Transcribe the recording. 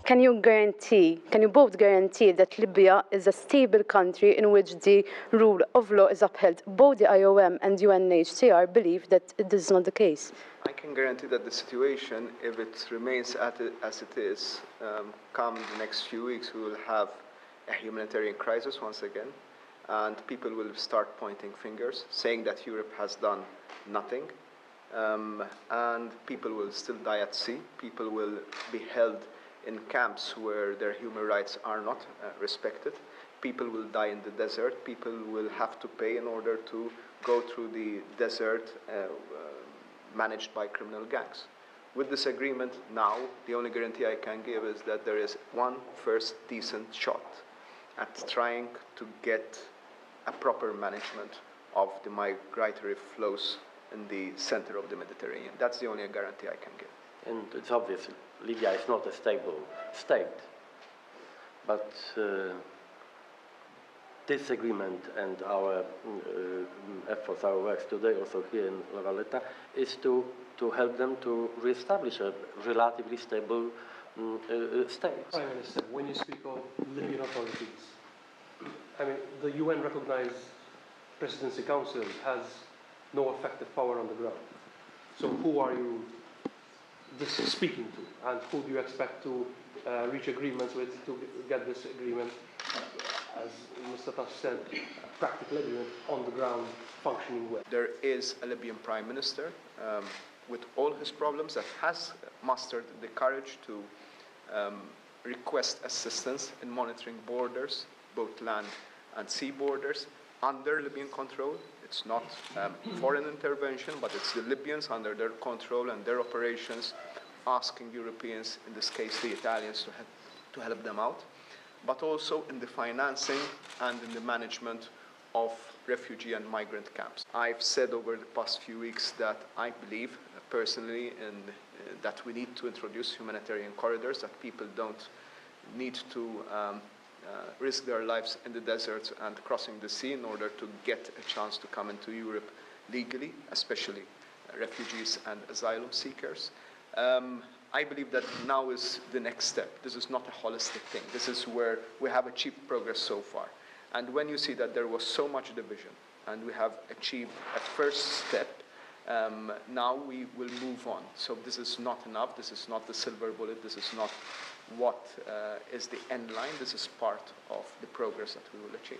can you both guarantee that Libya is a stable country in which the rule of law is upheld? Both the IOM and UNHCR believe that this is not the case. I can guarantee that the situation, if it remains as it is, come the next few weeks, we will have a humanitarian crisis once again, and people will start pointing fingers, saying that Europe has done nothing, and people will still die at sea. People will be held in camps where their human rights are not respected. People will die in the desert. People will have to pay in order to go through the desert managed by criminal gangs. With this agreement now, the only guarantee I can give is that there is one first decent shot at trying to get a proper management of the migratory flows in the center of the Mediterranean. That's the only guarantee I can give. And it's obvious Libya is not a stable state, but this agreement and our efforts, our work today, also here in La Valletta, is to help them to reestablish a relatively stable state. Prime Minister, when you speak of Libyan authorities, I mean, the UN recognized Presidency Council has no effective power on the ground. So who are you speaking to, and who do you expect to reach agreements with to get this agreement, as Mr. Tash said, practical agreement on the ground functioning well? There is a Libyan Prime Minister with all his problems that has mustered the courage to request assistance in monitoring borders, both land and sea borders, under Libyan control. It's not foreign intervention, but it's the Libyans under their control and their operations asking Europeans, in this case the Italians, to help them out, but also in the financing and in the management of refugee and migrant camps. I've said over the past few weeks that I believe personally that we need to introduce humanitarian corridors, that people don't need to risk their lives in the deserts and crossing the sea in order to get a chance to come into Europe legally, especially refugees and asylum seekers. I believe that now is the next step. This is not a holistic thing. This is where we have achieved progress so far. And when you see that there was so much division and we have achieved a first step, now we will move on. So this is not enough. This is not the silver bullet. This is not what is the end line. This is part of the progress that we will achieve.